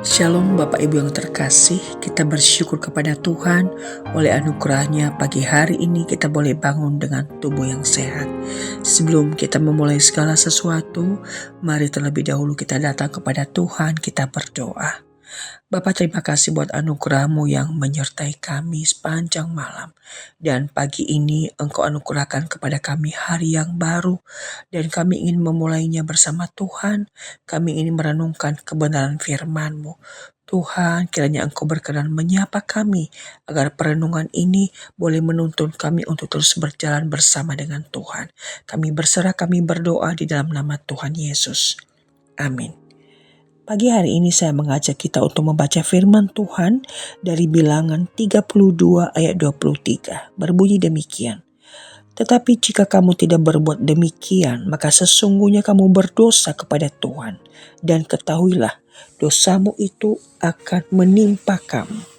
Shalom Bapak Ibu yang terkasih, kita bersyukur kepada Tuhan oleh anugerahnya pagi hari ini kita boleh bangun dengan tubuh yang sehat. Sebelum kita memulai segala sesuatu, mari terlebih dahulu kita datang kepada Tuhan, kita berdoa. Bapa, terima kasih buat anugerah-Mu yang menyertai kami sepanjang malam. Dan pagi ini Engkau anugerahkan kepada kami hari yang baru. Dan kami ingin memulainya bersama Tuhan. Kami ingin merenungkan kebenaran firman-Mu. Tuhan, kiranya Engkau berkenan menyapa kami agar perenungan ini boleh menuntun kami untuk terus berjalan bersama dengan Tuhan. Kami berserah, kami berdoa di dalam nama Tuhan Yesus. Amin. Pagi hari ini saya mengajak kita untuk membaca firman Tuhan dari Bilangan 32 ayat 23. Berbunyi demikian. Tetapi jika kamu tidak berbuat demikian, maka sesungguhnya kamu berdosa kepada Tuhan. Dan ketahuilah, dosamu itu akan menimpa kamu.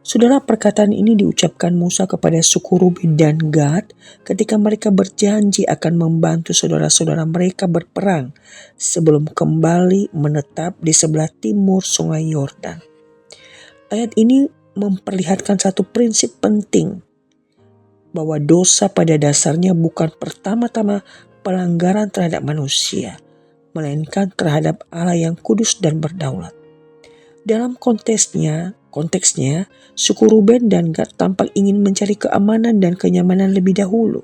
Saudara, perkataan ini diucapkan Musa kepada suku Ruben dan Gad ketika mereka berjanji akan membantu saudara-saudara mereka berperang sebelum kembali menetap di sebelah timur sungai Yordan. Ayat ini memperlihatkan satu prinsip penting, bahwa dosa pada dasarnya bukan pertama-tama pelanggaran terhadap manusia, melainkan terhadap Allah yang kudus dan berdaulat. Dalam konteksnya, suku Ruben dan Gad tampak ingin mencari keamanan dan kenyamanan lebih dahulu.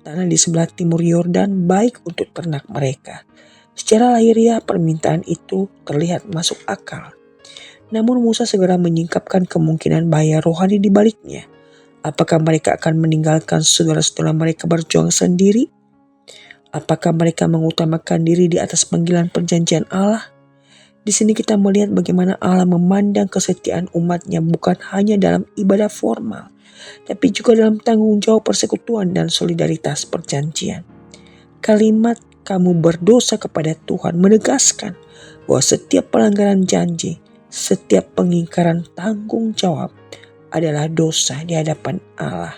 Tanah di sebelah timur Yordan baik untuk ternak mereka. Secara lahiriah permintaan itu terlihat masuk akal. Namun Musa segera menyingkapkan kemungkinan bahaya rohani di baliknya. Apakah mereka akan meninggalkan saudara-saudara mereka berjuang sendiri? Apakah mereka mengutamakan diri di atas panggilan perjanjian Allah? Di sini kita melihat bagaimana Allah memandang kesetiaan umatnya bukan hanya dalam ibadah formal, tapi juga dalam tanggung jawab persekutuan dan solidaritas perjanjian. Kalimat kamu berdosa kepada Tuhan menegaskan bahwa setiap pelanggaran janji, setiap pengingkaran tanggung jawab adalah dosa di hadapan Allah.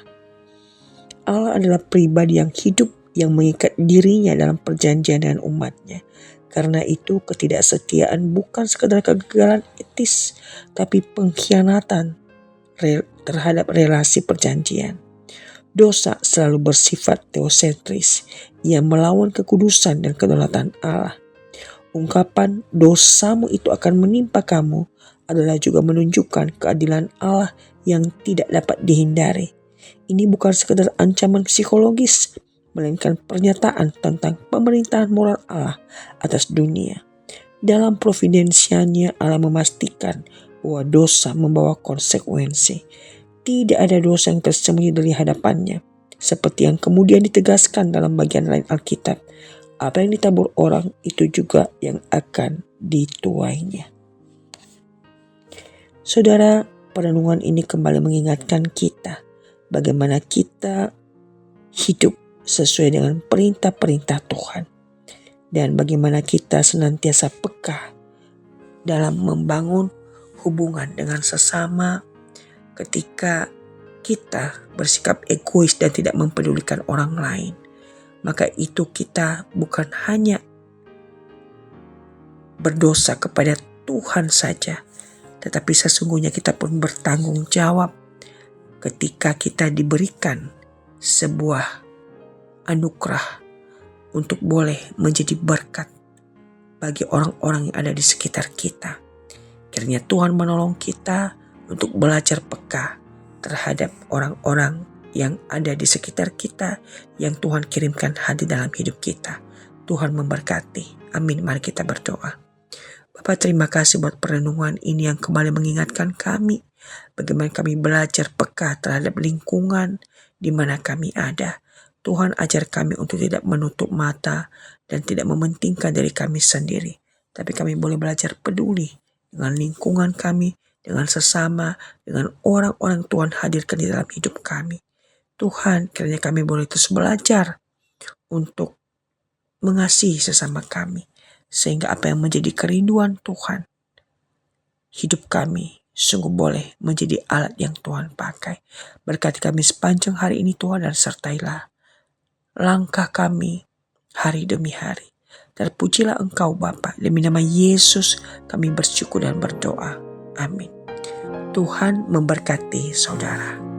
Allah adalah pribadi yang hidup yang mengikat dirinya dalam perjanjian dengan umatnya. Karena itu ketidaksetiaan bukan sekadar kegagalan etis, tapi pengkhianatan terhadap relasi perjanjian. Dosa selalu bersifat teosentris, yang melawan kekudusan dan kedaulatan Allah. Ungkapan dosamu itu akan menimpa kamu adalah juga menunjukkan keadilan Allah yang tidak dapat dihindari. Ini bukan sekadar ancaman psikologis, melainkan pernyataan tentang pemerintahan moral Allah atas dunia. Dalam providensianya Allah memastikan bahwa dosa membawa konsekuensi. Tidak ada dosa yang tersembunyi dari hadapannya. Seperti yang kemudian ditegaskan dalam bagian lain Alkitab. Apa yang ditabur orang itu juga yang akan dituainya. Saudara, perenungan ini kembali mengingatkan kita bagaimana kita hidup sesuai dengan perintah-perintah Tuhan. Dan bagaimana kita senantiasa peka dalam membangun hubungan dengan sesama ketika kita bersikap egois dan tidak mempedulikan orang lain. Maka itu kita bukan hanya berdosa kepada Tuhan saja, tetapi sesungguhnya kita pun bertanggung jawab ketika kita diberikan sebuah anugerah untuk boleh menjadi berkat bagi orang-orang yang ada di sekitar kita. Kiranya Tuhan menolong kita untuk belajar peka terhadap orang-orang yang ada di sekitar kita yang Tuhan kirimkan hadir dalam hidup kita. Tuhan memberkati. Amin. Mari kita berdoa. Bapa, terima kasih buat perenungan ini yang kembali mengingatkan kami bagaimana kami belajar peka terhadap lingkungan di mana kami ada. Tuhan ajar kami untuk tidak menutup mata dan tidak mementingkan diri kami sendiri. Tapi kami boleh belajar peduli dengan lingkungan kami, dengan sesama, dengan orang-orang Tuhan hadirkan di dalam hidup kami. Tuhan, kiranya kami boleh terus belajar untuk mengasihi sesama kami. Sehingga apa yang menjadi kerinduan Tuhan, hidup kami sungguh boleh menjadi alat yang Tuhan pakai. Berkati kami sepanjang hari ini Tuhan, dan sertailah langkah kami hari demi hari. Terpujilah Engkau Bapa. Demi nama Yesus kami bersyukur dan berdoa. Amin. Tuhan memberkati saudara.